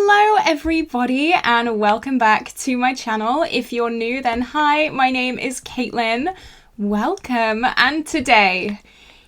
Hello everybody and welcome back to my channel. If you're new, then hi, my name is Caitlin. Welcome, and today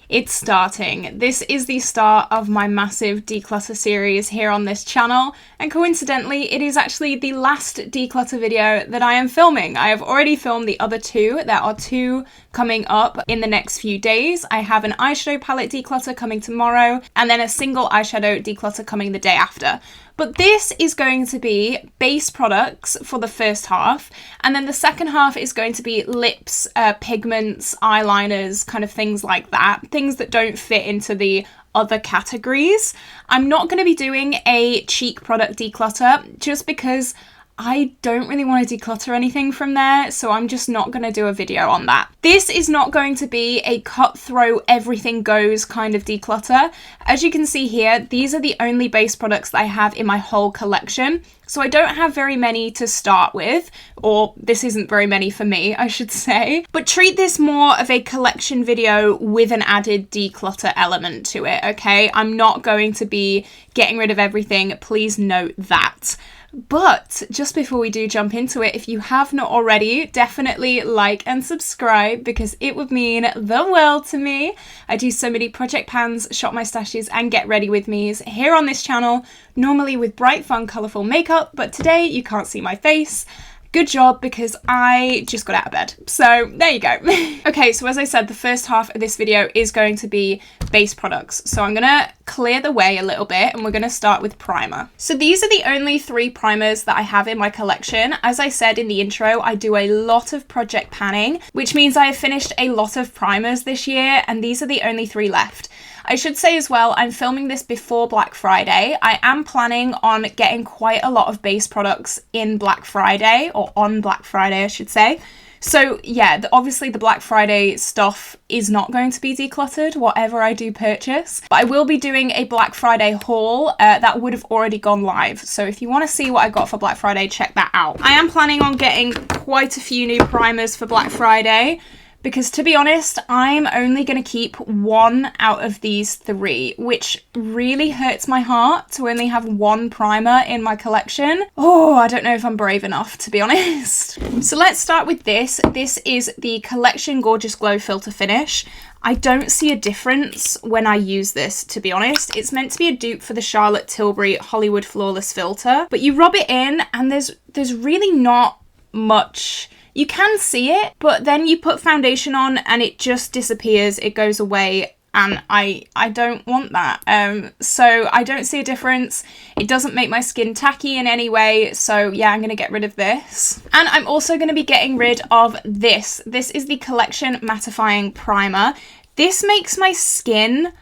it's starting. This is the start of my massive declutter series here on this channel, and coincidentally it is actually the last declutter video that I am filming. I have already filmed the other two. There are two coming up in the next few days. I have an eyeshadow palette declutter coming tomorrow and then a single eyeshadow declutter coming the day after. But this is going to be base products for the first half, and then the second half is going to be lips, pigments, eyeliners, kind of things like that. Things that don't fit into the other categories. I'm not going to be doing a cheek product declutter just because I don't really want to declutter anything from there, so I'm just not going to do a video on that. This is not going to be a cutthroat, everything goes kind of declutter. As you can see here, these are the only base products that I have in my whole collection, so I don't have very many to start with, or this isn't very many for me, I should say. But treat this more of a collection video with an added declutter element to it, okay? I'm not going to be getting rid of everything, please note that. But just before we do jump into it, if you have not already, definitely like and subscribe because it would mean the world to me. I do so many project pans, shop my stashes and get ready with me's here on this channel, normally with bright, fun, colourful makeup, but today you can't see my face. Good job, because I just got out of bed. So there you go. Okay, so as I said, the first half of this video is going to be base products. So I'm gonna clear the way a little bit and we're gonna start with primer. So these are the only three primers that I have in my collection. As I said in the intro, I do a lot of project panning, which means I have finished a lot of primers this year, and these are the only three left. I should say as well, I'm filming this before Black Friday. I am planning on getting quite a lot of base products in Black Friday, or on Black Friday, I should say. So yeah, obviously the Black Friday stuff is not going to be decluttered, whatever I do purchase. But I will be doing a Black Friday haul that would have already gone live. So if you want to see what I got for Black Friday, check that out. I am planning on getting quite a few new primers for Black Friday, because to be honest, I'm only going to keep one out of these three, which really hurts my heart to only have one primer in my collection. Oh, I don't know if I'm brave enough, to be honest. So let's start with this. This is the Collection Gorgeous Glow Filter Finish. I don't see a difference when I use this, to be honest. It's meant to be a dupe for the Charlotte Tilbury Hollywood Flawless Filter, but you rub it in and there's really not much. You can see it, but then you put foundation on and it just disappears, it goes away, and I don't want that. So I don't see a difference. It doesn't make my skin tacky in any way, so yeah, I'm gonna get rid of this. And I'm also gonna be getting rid of this. This is the Collection Mattifying Primer. This makes my skin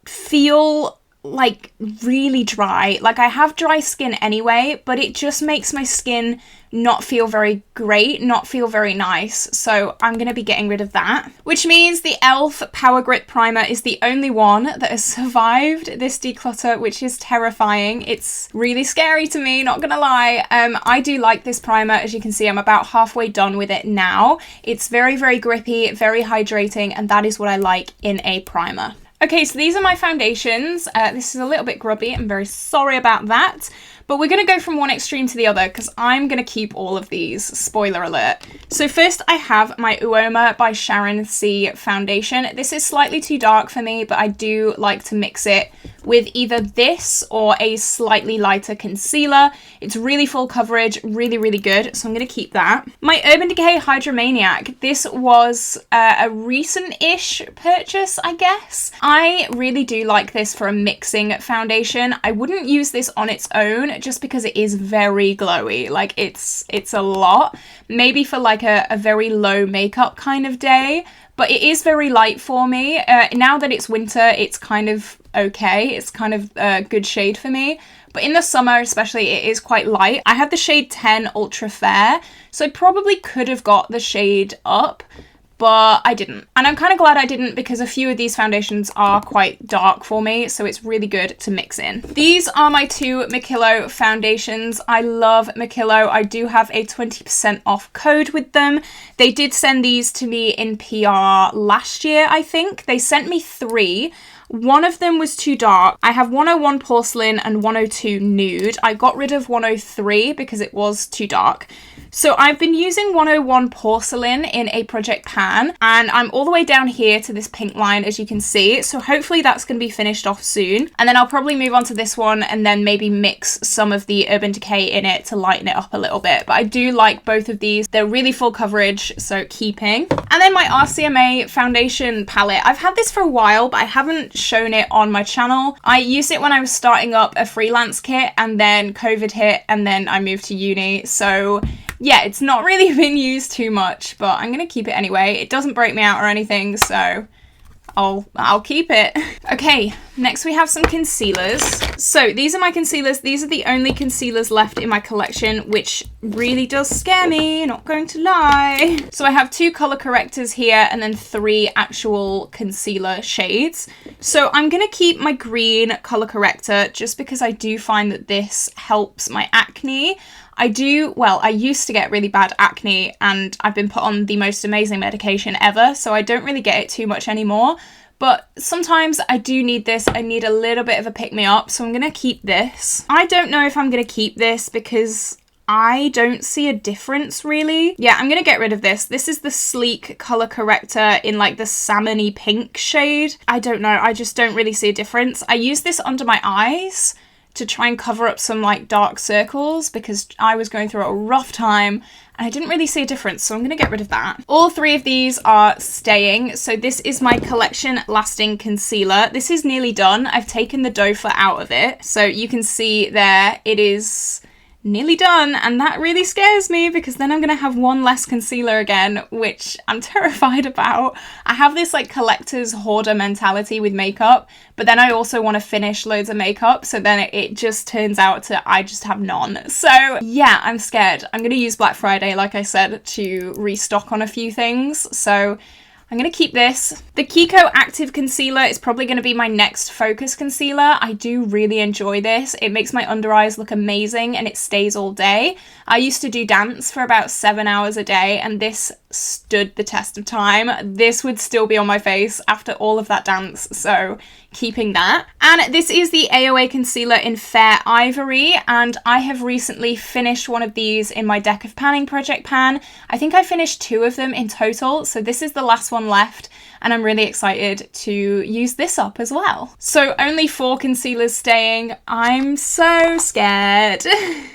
feel like really dry. Like, I have dry skin anyway, but it just makes my skin not feel very great, not feel very nice. So I'm going to be getting rid of that, which means the e.l.f. Power Grip Primer is the only one that has survived this declutter, which is terrifying. It's really scary to me, not gonna lie. I do like this primer. As you can see, I'm about halfway done with it now. It's very, very grippy, very hydrating, and that is what I like in a primer. Okay, so these are my foundations. This is a little bit grubby. I'm very sorry about that. But we're going to go from one extreme to the other because I'm going to keep all of these. Spoiler alert. So first I have my Uoma by Sharon C foundation. This is slightly too dark for me, but I do like to mix it with either this or a slightly lighter concealer. It's really full coverage, really, really good. So I'm going to keep that. My Urban Decay Hydromaniac. This was a recent-ish purchase, I guess. I really do like this for a mixing foundation. I wouldn't use this on its own just because it is very glowy. Like, it's a lot. Maybe for like a very low makeup kind of day, but it is very light for me. Now that it's winter, it's kind of okay. It's kind of a good shade for me. But in the summer especially, it is quite light. I have the shade 10 Ultra Fair, so I probably could have got the shade up, but I didn't. And I'm kind of glad I didn't because a few of these foundations are quite dark for me, so it's really good to mix in. These are my two Makillo foundations. I love Makillo. I do have a 20% off code with them. They did send these to me in PR last year, I think. They sent me 3. one of them was too dark. I have 101 Porcelain and 102 Nude. I got rid of 103 because it was too dark. So I've been using 101 Porcelain in a project pan, and I'm all the way down here to this pink line, as you can see. So hopefully that's going to be finished off soon. And then I'll probably move on to this one and then maybe mix some of the Urban Decay in it to lighten it up a little bit. But I do like both of these. They're really full coverage, so keeping. And then my RCMA foundation palette. I've had this for a while, but I haven't shown it on my channel. I used it when I was starting up a freelance kit, and then COVID hit, and then I moved to uni. So yeah, it's not really been used too much, but I'm gonna keep it anyway. It doesn't break me out or anything, so I'll keep it. Okay, next we have some concealers. So these are my concealers. These are the only concealers left in my collection, which really does scare me, not going to lie. So I have 2 color correctors here and then 3 actual concealer shades. So I'm gonna keep my green color corrector just because I do find that this helps my acne. I used to get really bad acne, and I've been put on the most amazing medication ever, so I don't really get it too much anymore. But sometimes I do need this. I need a little bit of a pick-me-up, so I'm going to keep this. I don't know if I'm going to keep this because I don't see a difference, really. Yeah, I'm going to get rid of this. This is the Sleek color corrector in like the salmon-y pink shade. I don't know. I just don't really see a difference. I use this under my eyes to try and cover up some like dark circles because I was going through a rough time and I didn't really see a difference, so I'm gonna get rid of that. All 3 of these are staying. So this is my Collection Lasting Concealer. This is nearly done. I've taken the doe foot out of it. So you can see there, it is nearly done, and that really scares me because then I'm gonna have one less concealer again, which I'm terrified about. I have this like collector's hoarder mentality with makeup, but then I also want to finish loads of makeup, so then it just turns out to I just have none. So yeah, I'm scared. I'm gonna use Black Friday, like I said, to restock on a few things. So I'm going to keep this. The Kiko Active Concealer is probably going to be my next focus concealer. I do really enjoy this. It makes my under eyes look amazing and it stays all day. I used to do dance for about 7 hours a day and this stood the test of time. This would still be on my face after all of that dance, so keeping that. And this is the AOA concealer in Fair Ivory, and I have recently finished one of these in my Deck of Panning project pan. I think I finished 2 of them in total, so this is the last one left, and I'm really excited to use this up as well. So only 4 concealers staying. I'm so scared.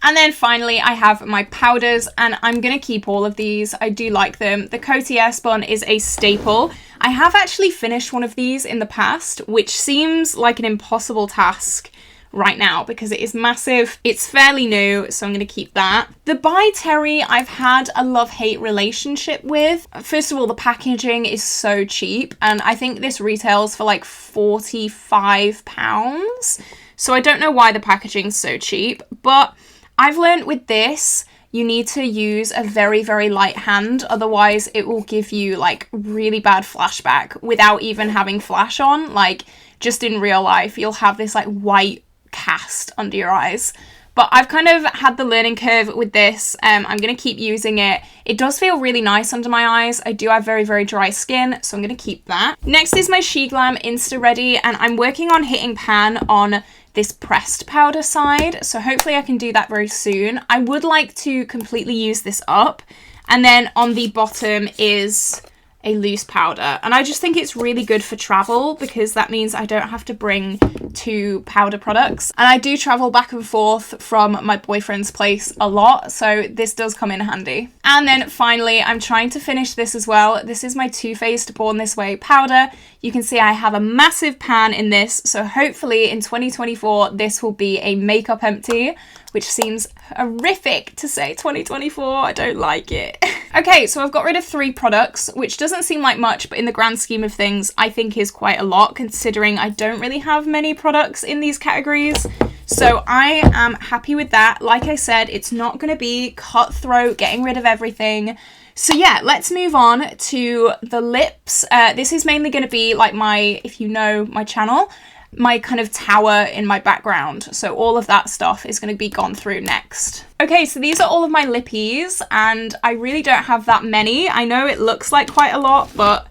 And then finally I have my powders, and I'm gonna keep all of these. I do like them. The Coty Airspun is a staple. I have actually finished one of these in the past, which seems like an impossible task right now because it is massive. It's fairly new, so I'm going to keep that. The By Terry I've had a love-hate relationship with. First of all, the packaging is so cheap, and I think this retails for like £45. So I don't know why the packaging's so cheap, but I've learned with this, you need to use a very, very light hand, otherwise it will give you like really bad flashback without even having flash on. Like just in real life, you'll have this like white cast under your eyes. But I've kind of had the learning curve with this. I'm going to keep using it. It does feel really nice under my eyes. I do have very, very dry skin, so I'm going to keep that. Next is my SheGlam Insta Ready, and I'm working on hitting pan on this pressed powder side, so hopefully I can do that very soon. I would like to completely use this up, and then on the bottom is a loose powder, and I just think it's really good for travel because that means I don't have to bring 2 powder products, and I do travel back and forth from my boyfriend's place a lot, so this does come in handy. And then finally I'm trying to finish this as well. This is my Too Faced Born This Way powder. You can see I have a massive pan in this, so hopefully in 2024 this will be a makeup empty, which seems horrific to say 2024. I don't like it. Okay, so I've got rid of 3 products, which doesn't seem like much, but in the grand scheme of things, I think is quite a lot considering I don't really have many products in these categories. So I am happy with that. Like I said, it's not going to be cutthroat getting rid of everything. So yeah, let's move on to the lips. This is mainly going to be like my, if you know my channel, my kind of tower in my background. So all of that stuff is going to be gone through next. Okay, so these are all of my lippies, and I really don't have that many. I know it looks like quite a lot, but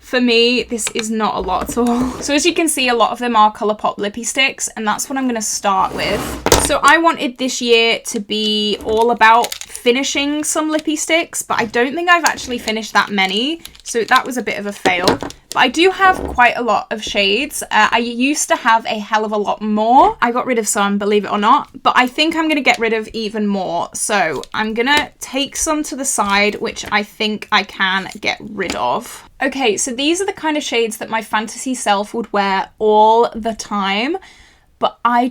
For me, this is not a lot at all. So as you can see, a lot of them are Colourpop lippy sticks, and that's what I'm going to start with. So I wanted this year to be all about finishing some lippy sticks, but I don't think I've actually finished that many, so that was a bit of a fail. But I do have quite a lot of shades. I used to have a hell of a lot more. I got rid of some, believe it or not, but I think I'm going to get rid of even more. So I'm going to take some to the side, which I think I can get rid of. Okay, so these are the kind of shades that my fantasy self would wear all the time. But I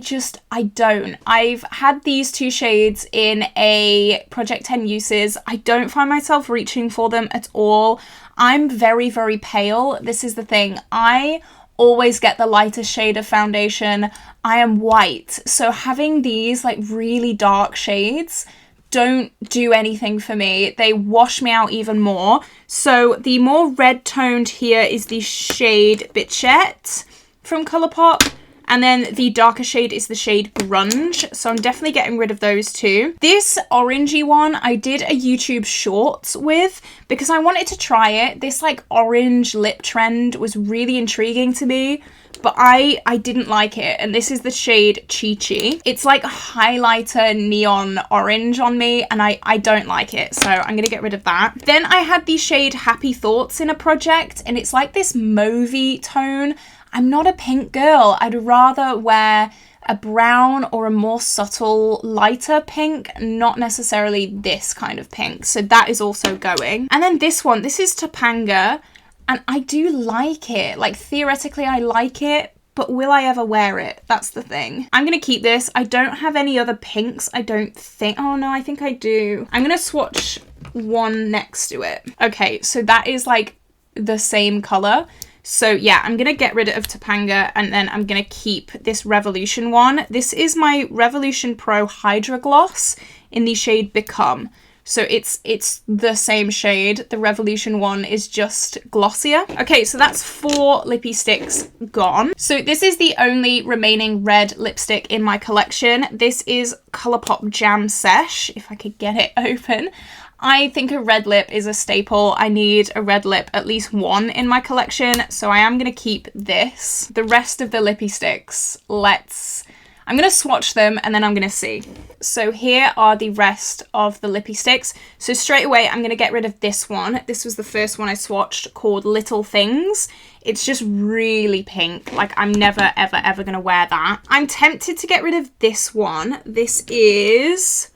don't. I've had these two shades in a Project 10 Uses. I don't find myself reaching for them at all. I'm very, very pale. This is the thing. I always get the lightest shade of foundation. I am white. So having these like really dark shades don't do anything for me. They wash me out even more. So the more red toned here is the shade Bichette from Colourpop. And then the darker shade is the shade Grunge. So I'm definitely getting rid of those two. This orangey one, I did a YouTube shorts with because I wanted to try it. This like orange lip trend was really intriguing to me, but I didn't like it. And this is the shade Chi Chi. It's like a highlighter neon orange on me, and I don't like it. So I'm gonna get rid of that. Then I had the shade Happy Thoughts in a project, and it's like this mauvey tone. I'm not a pink girl. I'd rather wear a brown or a more subtle, lighter pink, not necessarily this kind of pink. So that is also going. And then this one, this is Topanga, and I do like it. Like, theoretically, I like it, but will I ever wear it? That's the thing. I'm going to keep this. I don't have any other pinks, I don't think. Oh, no, I think I do. I'm going to swatch one next to it. Okay, so that is, like, the same colour. So yeah, I'm going to get rid of Topanga, and then I'm going to keep this Revolution one. This is my Revolution Pro Hydra Gloss in the shade Become. So it's the same shade. The Revolution one is just glossier. Okay, so that's 4 lippy sticks gone. So this is the only remaining red lipstick in my collection. This is Colourpop Jam Sesh, if I could get it open. I think a red lip is a staple. I need a red lip, at least one in my collection, so I am going to keep this. The rest of the lippy sticks, I'm going to swatch them and then I'm going to see. So here are the rest of the lippy sticks. So straight away, I'm going to get rid of this one. This was the first one I swatched, called Little Things. It's just really pink. Like, I'm never, ever, ever going to wear that. I'm tempted to get rid of this one. This is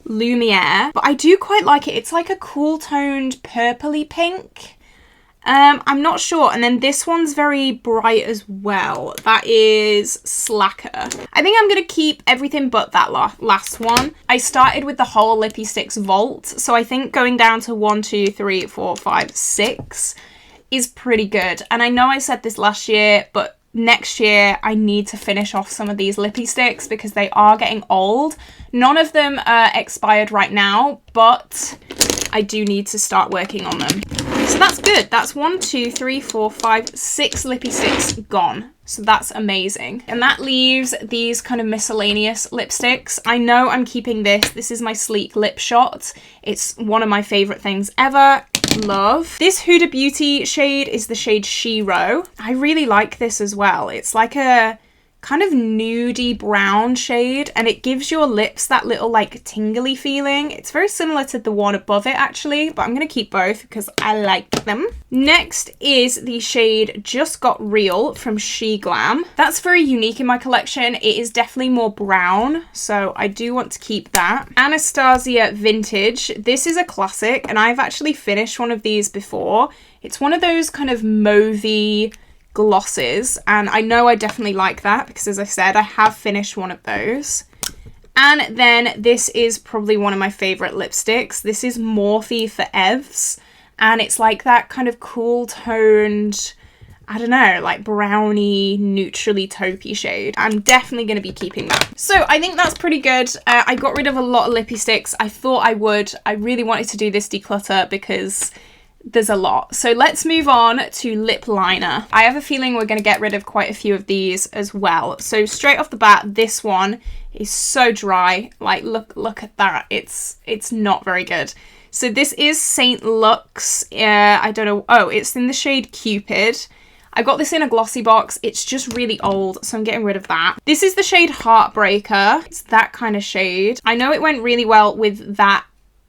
Lumiere, but I do quite like it. It's like a cool toned purpley pink. I'm not sure. And then this one's very bright as well. That is Slacker. I think I'm going to keep everything but that last one. I started with the whole Lippy Sticks Vault, so I think going down to 1, 2, 3, 4, 5, 6 is pretty good. And I know I said this last year, but next year I need to finish off some of these lippy sticks because they are getting old. None of them are expired right now, but I do need to start working on them. So that's good. That's 1, 2, 3, 4, 5, 6 lippy sticks gone. So that's amazing. And that leaves these kind of miscellaneous lipsticks. I know I'm keeping this. This is my Sleek Lip Shot. It's one of my favorite things ever. Love. This Huda Beauty shade is the shade Shiro. I really like this as well. It's like a kind of nudie brown shade, and it gives your lips that little like tingly feeling. It's very similar to the one above it actually, but I'm gonna keep both because I like them. Next is the shade Just Got Real from She Glam. That's very unique in my collection. It is definitely more brown, so I do want to keep that. Anastasia Vintage. This is a classic, and I've actually finished one of these before. It's one of those kind of mauvey glosses, and I know I definitely like that because, as I said, I have finished one of those. And then this is probably one of my favorite lipsticks. This is Morphe for Evs, and it's like that kind of cool toned, I don't know, like brownie, neutrally taupey shade. I'm definitely going to be keeping that. So I think that's pretty good. I got rid of a lot of lippy sticks. I thought I would. I really wanted to do this declutter because there's a lot. So let's move on to lip liner. I have a feeling we're going to get rid of quite a few of these as well. So straight off the bat, this one is so dry. Like, look at that. It's not very good. So this is Saint Lux. I don't know. Oh, it's in the shade Cupid. I got this in a glossy box. It's just really old, so I'm getting rid of that. This is the shade Heartbreaker. It's that kind of shade. I know it went really well with that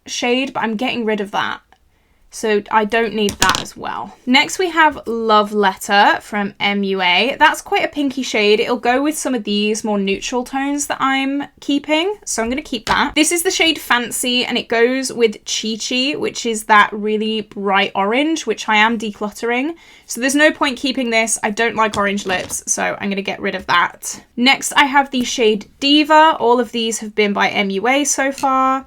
shade, but I'm getting rid of that. So I don't need that as well. Next we have Love Letter from MUA. That's quite a pinky shade. It'll go with some of these more neutral tones that I'm keeping. So I'm going to keep that. This is the shade Fancy and it goes with Chi Chi, which is that really bright orange, which I am decluttering. So there's no point keeping this. I don't like orange lips, so I'm going to get rid of that. Next I have the shade Diva. All of these have been by MUA so far.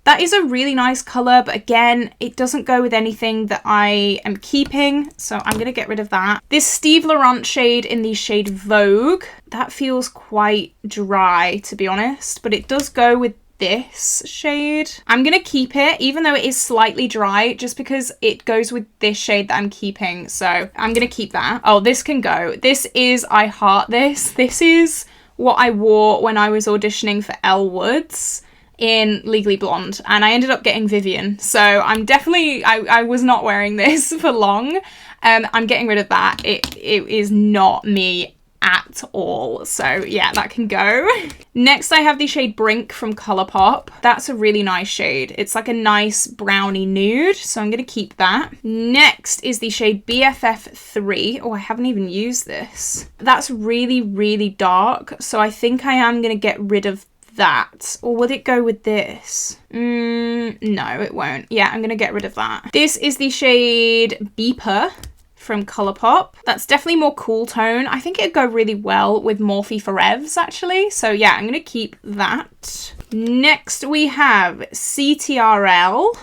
That is a really nice colour, but again, it doesn't go with anything that I am keeping, so I'm going to get rid of that. This Steve Laurent shade in the shade Vogue, that feels quite dry, to be honest, but it does go with this shade. I'm going to keep it, even though it is slightly dry, just because it goes with this shade that I'm keeping, so I'm going to keep that. Oh, this can go. This is I Heart This. This is what I wore when I was auditioning for Elle Woods in Legally Blonde, and I ended up getting Vivian, so I'm definitely I was not wearing this for long. I'm getting rid of that. It is not me at all, so yeah, that can go. Next I have the shade Brink from Colourpop. That's a really nice shade. It's like a nice browny nude, so I'm gonna keep that. Next is the shade BFF3. Oh, I haven't even used this. That's really dark, so I think I am gonna get rid of that. Or would it go with this? No, it won't. Yeah, I'm gonna get rid of that. This is the shade Beeper from Colourpop. That's definitely more cool tone. I think it'd go really well with Morphe Forevs actually. So yeah, I'm gonna keep that. Next we have CTRL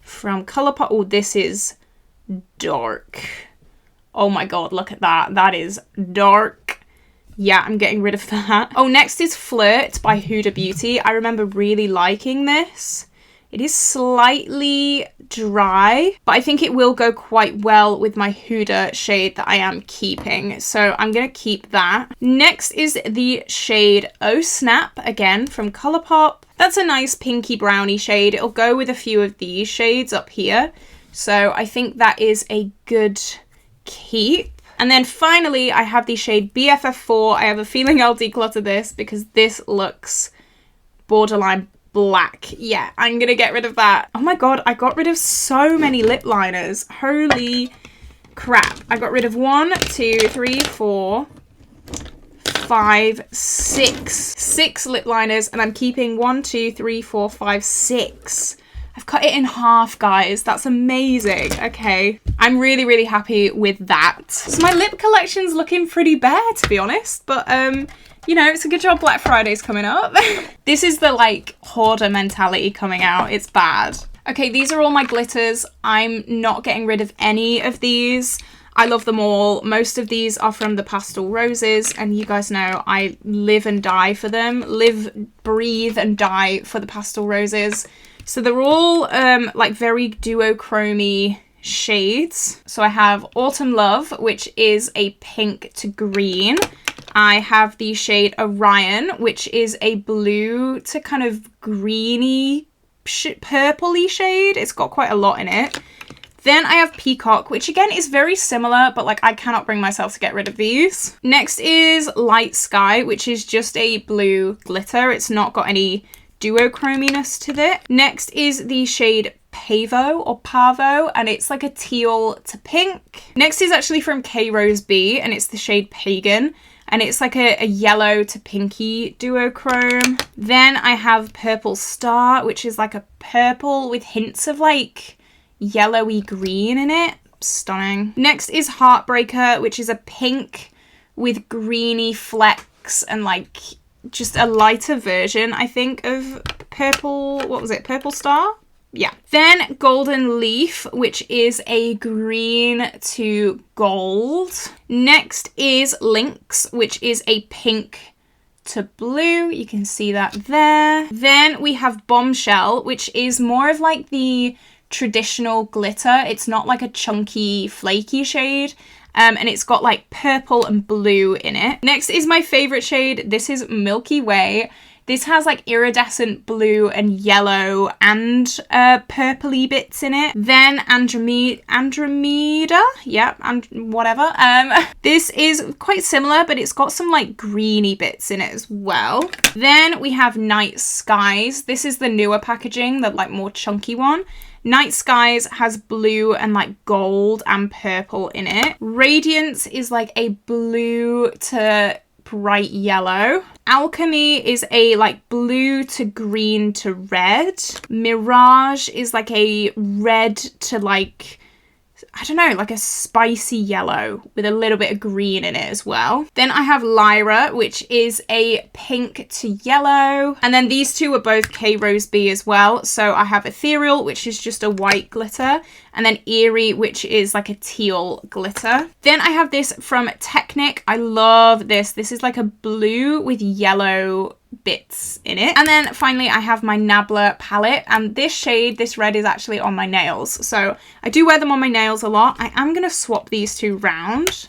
from Colourpop. Oh, this is dark. Oh my god, look at that. That is dark. Yeah, I'm getting rid of that. Oh, next is Flirt by Huda Beauty. I remember really liking this. It is slightly dry, but I think it will go quite well with my Huda shade that I am keeping. So I'm going to keep that. Next is the shade Oh Snap, again from Colourpop. That's a nice pinky brownie shade. It'll go with a few of these shades up here. So I think that is a good keep. And then finally, I have the shade BFF4. I have a feeling I'll declutter this because this looks borderline black. Yeah, I'm going to get rid of that. Oh my god, I got rid of so many lip liners. Holy crap. I got rid of 1, 2, 3, 4, 5, 6. 6 lip liners, and I'm keeping 1, 2, 3, 4, 5, 6. I've cut it in half, guys. That's amazing. Okay. I'm really happy with that. So my lip collection's looking pretty bare, to be honest. But, you know, it's a good job Black Friday's coming up. This is the, like, hoarder mentality coming out. It's bad. Okay, these are all my glitters. I'm not getting rid of any of these. I love them all. Most of these are from the Pastel Roses, and you guys know I live and die for them. Live, breathe, and die for the Pastel Roses. So they're all like very duochrome-y shades. So I have Autumn Love, which is a pink to green. I have the shade Orion, which is a blue to kind of greeny, purpley shade. It's got quite a lot in it. Then I have Peacock, which again is very similar, but like I cannot bring myself to get rid of these. Next is Light Sky, which is just a blue glitter. It's not got any duochrominess to it. Next is the shade Pavo, and it's like a teal to pink. Next is actually from K Rose B, and it's the shade Pagan, and it's like a yellow to pinky duochrome. Then I have Purple Star, which is like a purple with hints of like yellowy green in it. Stunning. Next is Heartbreaker, which is a pink with greeny flecks and like just a lighter version, I think, of Purple, what was it, Purple Star? Yeah. Then Golden Leaf, which is a green to gold. Next is Lynx, which is a pink to blue. You can see that there. Then we have Bombshell, which is more of like the traditional glitter. It's not like a chunky, flaky shade. And it's got like purple and blue in it. Next is my favorite shade. This is Milky Way. This has like iridescent blue and yellow and purpley bits in it. Then Andromeda, yep, and whatever. This is quite similar, but it's got some like greeny bits in it as well. Then we have Night Skies. This is the newer packaging, the like more chunky one. Night Skies has blue and like gold and purple in it. Radiance is like a blue to bright yellow. Alchemy is a like blue to green to red. Mirage is like a red to like, I don't know, like a spicy yellow with a little bit of green in it as well. Then I have Lyra, which is a pink to yellow. And then these two are both K Rose B as well. So I have Ethereal, which is just a white glitter. And then Eerie, which is like a teal glitter. Then I have this from Technic. I love this. This is like a blue with yellow bits in it. And then finally I have my Nabla palette, and this shade, this red, is actually on my nails. So I do wear them on my nails a lot. I am going to swap these two round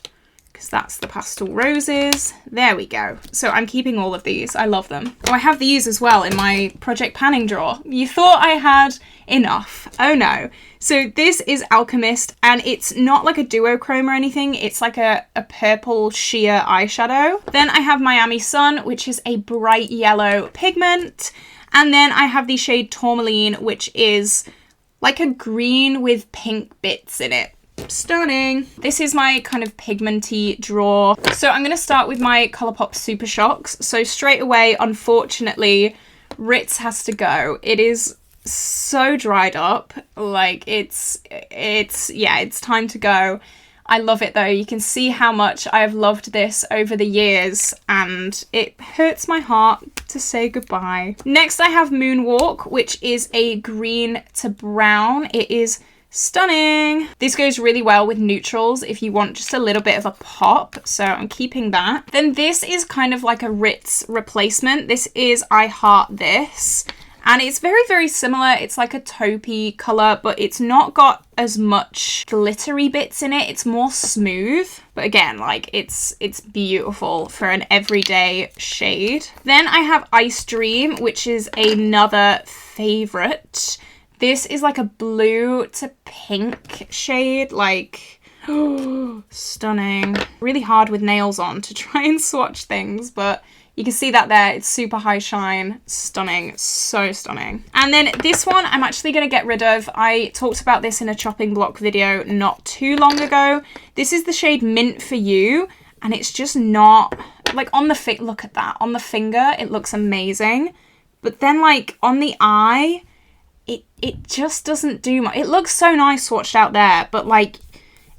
because that's the pastel roses. There we go. So I'm keeping all of these. I love them. Oh, I have these as well in my project panning drawer. You thought I had enough. Oh no. So this is Alchemist, and it's not like a duochrome or anything. It's like a purple sheer eyeshadow. Then I have Miami Sun, which is a bright yellow pigment. And then I have the shade Tourmaline, which is like a green with pink bits in it. Stunning. This is my kind of pigmenty drawer. So I'm going to start with my Colourpop Super Shocks. So straight away, unfortunately, Ritz has to go. It is so dried up. Like it's time to go. I love it though. You can see how much I have loved this over the years, and it hurts my heart to say goodbye. Next I have Moonwalk, which is a green to brown. It is stunning. This goes really well with neutrals if you want just a little bit of a pop, so I'm keeping that. Then this is kind of like a Ritz replacement. This is I Heart This, and it's very, very similar. It's like a taupey colour, but it's not got as much glittery bits in it. It's more smooth, but again, like it's beautiful for an everyday shade. Then I have Ice Dream, which is another favourite. This is like a blue to pink shade, like, stunning. Really hard with nails on to try and swatch things, but you can see that there. It's super high shine. Stunning. So stunning. And then this one I'm actually going to get rid of. I talked about this in a chopping block video not too long ago. This is the shade Mint For You, and it's just not, like on the look at that. On the finger, it looks amazing. But then like on the eye, it just doesn't do much. It looks so nice swatched out there, but like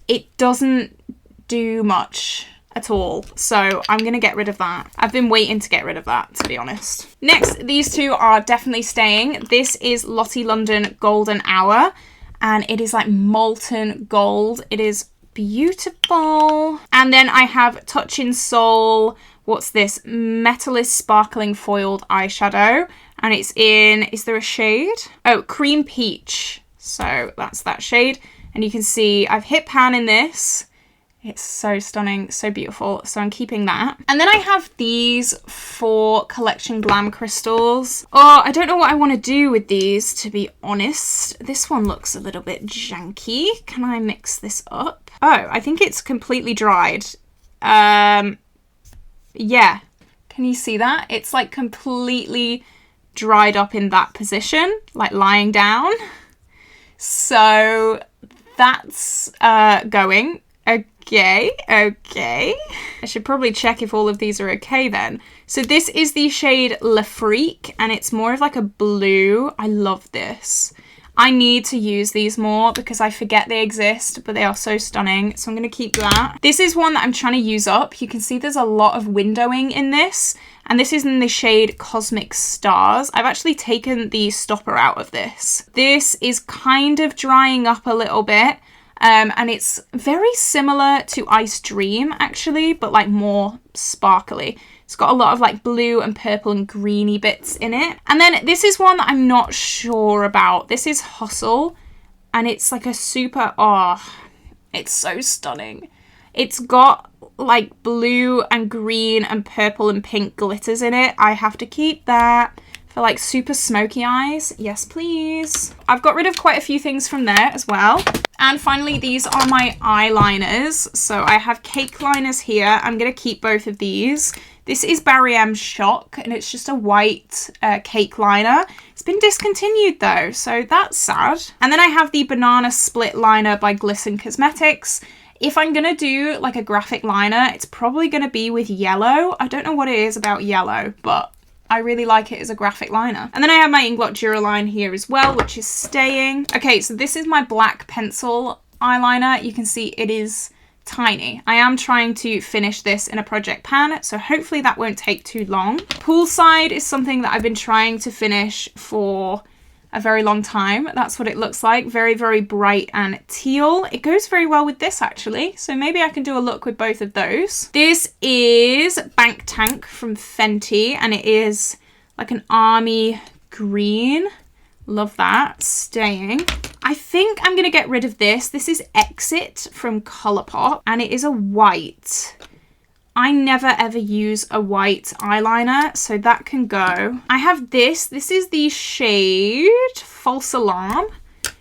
it doesn't do much at all. So I'm going to get rid of that. I've been waiting to get rid of that, to be honest. Next, these two are definitely staying. This is Lottie London Golden Hour, and it is like molten gold. It is beautiful. And then I have Touchin' Soul. What's this? Metallist Sparkling Foiled Eyeshadow. And it's in, is there a shade? Oh, Cream Peach. So that's that shade. And you can see I've hit pan in this. It's so stunning, so beautiful. So I'm keeping that. And then I have these 4 Collection Glam crystals. Oh, I don't know what I want to do with these, to be honest. This one looks a little bit janky. Can I mix this up? Oh, I think it's completely dried. Yeah. Can you see that? It's like completely dried up in that position, like lying down. So that's going. Okay. I should probably check if all of these are okay then. So this is the shade Le Freak, and it's more of like a blue. I love this. I need to use these more because I forget they exist, but they are so stunning. So I'm going to keep that. This is one that I'm trying to use up. You can see there's a lot of windowing in this, and this is in the shade Cosmic Stars. I've actually taken the stopper out of this. This is kind of drying up a little bit. And it's very similar to Ice Dream, actually, but like more sparkly. It's got a lot of like blue and purple and greeny bits in it. And then this is one that I'm not sure about. This is Hustle, and it's like a super, oh, it's so stunning. It's got like blue and green and purple and pink glitters in it. I have to keep that for like super smoky eyes. Yes, please. I've got rid of quite a few things from there as well. And finally, these are my eyeliners. So I have cake liners here. I'm going to keep both of these. This is Barry M Shock, and it's just a white cake liner. It's been discontinued though, so that's sad. And then I have the Banana Split Liner by Glisten Cosmetics. If I'm going to do like a graphic liner, it's probably going to be with yellow. I don't know what it is about yellow, but I really like it as a graphic liner. And then I have my Inglot Duraline here as well, which is staying. Okay, so this is my black pencil eyeliner. You can see it is tiny. I am trying to finish this in a project pan, so hopefully that won't take too long. Poolside is something that I've been trying to finish for a very long time. That's what it looks like. Very, very bright and teal. It goes very well with this actually, so maybe I can do a look with both of those. This is Bank Tank from Fenty, and it is like an army green. Love that. Staying. I think I'm going to get rid of this. This is Exit from Colourpop, and it is a white. I never ever use a white eyeliner, so that can go. I have this. This is the shade False Alarm.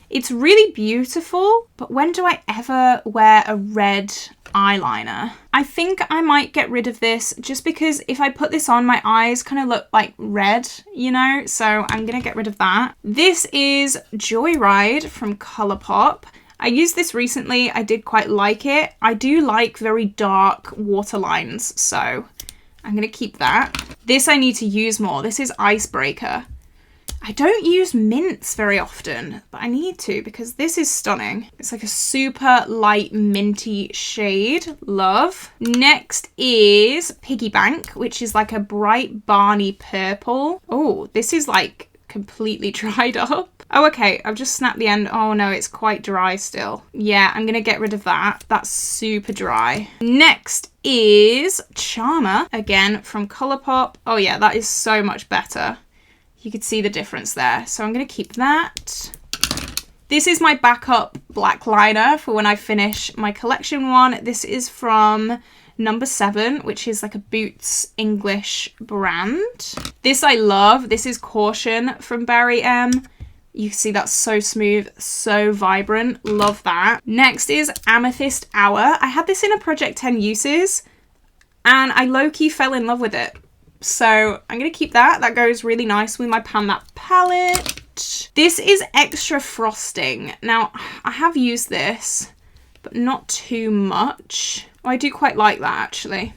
It's really beautiful, but when do I ever wear a red eyeliner? I think I might get rid of this just because if I put this on, my eyes kind of look like red, you know? So I'm going to get rid of that. This is Joyride from Colourpop. I used this recently. I did quite like it. I do like very dark waterlines, so I'm going to keep that. This I need to use more. This is Icebreaker. I don't use mints very often, but I need to because this is stunning. It's like a super light minty shade. Love. Next is Piggy Bank, which is like a bright Barney purple. Oh, this is like completely dried up. Oh, okay. I've just snapped the end. Oh no, it's quite dry still. Yeah, I'm going to get rid of that. That's super dry. Next is Charmer, again from Colourpop. Oh yeah, that is so much better. You could see the difference there. So I'm going to keep that. This is my backup black liner for when I finish my collection one. This is from Number 7, which is like a Boots English brand. This I love. This is Caution from Barry M. You can see that's so smooth, so vibrant. Love that. Next is Amethyst Hour. I had this in a Project 10 Uses and I low-key fell in love with it. So I'm going to keep that. That goes really nice with my Pan That palette. This is Extra Frosting. Now, I have used this, but not too much. Oh, I do quite like that, actually.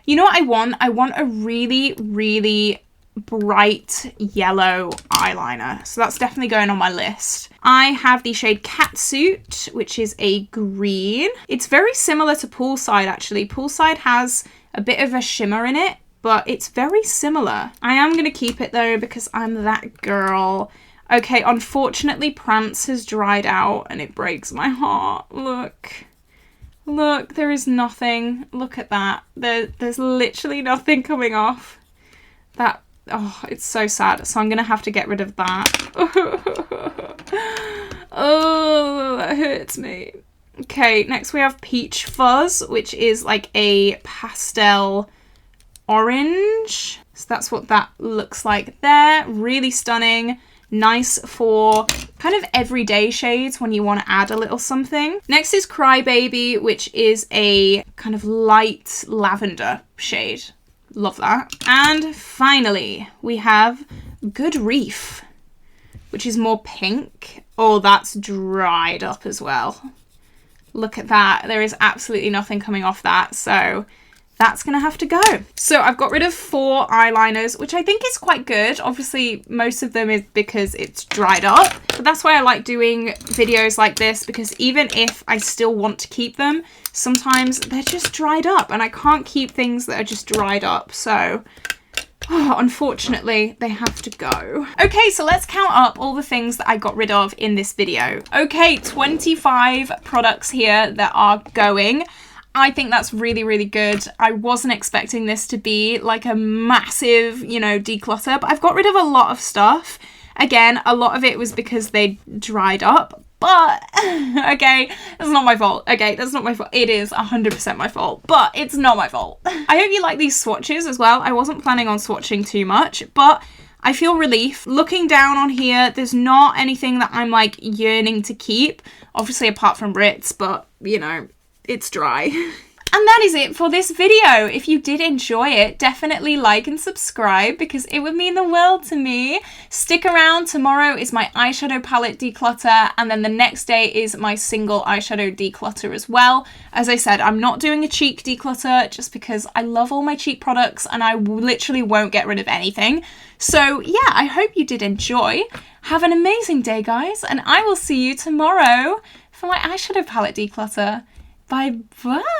You know what I want? I want a really, really bright yellow eyeliner. So that's definitely going on my list. I have the shade Catsuit, which is a green. It's very similar to Poolside, actually. Poolside has a bit of a shimmer in it, but it's very similar. I am going to keep it though because I'm that girl. Okay, unfortunately Prance has dried out and it breaks my heart. Look. Look, there is nothing. Look at that. There's literally nothing coming off. That, oh, it's so sad. So I'm going to have to get rid of that. Oh, that hurts me. Okay, next we have Peach Fuzz, which is like a pastel orange. So that's what that looks like there. Really stunning. Nice for kind of everyday shades when you want to add a little something. Next is Crybaby, which is a kind of light lavender shade. Love that. And finally, we have Good Reef, which is more pink. Oh, that's dried up as well. Look at that. There is absolutely nothing coming off that. So that's going to have to go. So I've got rid of 4 eyeliners, which I think is quite good. Obviously, most of them is because it's dried up. But that's why I like doing videos like this, because even if I still want to keep them, sometimes they're just dried up and I can't keep things that are just dried up. So unfortunately, they have to go. Okay, so let's count up all the things that I got rid of in this video. Okay, 25 products here that are going. I think that's really, really good. I wasn't expecting this to be like a massive, you know, declutter, but I've got rid of a lot of stuff. Again, a lot of it was because they dried up, but okay, that's not my fault. Okay, that's not my fault. It is 100% my fault, but it's not my fault. I hope you like these swatches as well. I wasn't planning on swatching too much, but I feel relief. Looking down on here, there's not anything that I'm like yearning to keep, obviously apart from Ritz, but you know, it's dry. And that is it for this video. If you did enjoy it, definitely like and subscribe because it would mean the world to me. Stick around. Tomorrow is my eyeshadow palette declutter, and then the next day is my single eyeshadow declutter as well. As I said, I'm not doing a cheek declutter just because I love all my cheek products and I literally won't get rid of anything. So yeah, I hope you did enjoy. Have an amazing day, guys, and I will see you tomorrow for my eyeshadow palette declutter. Bye-bye.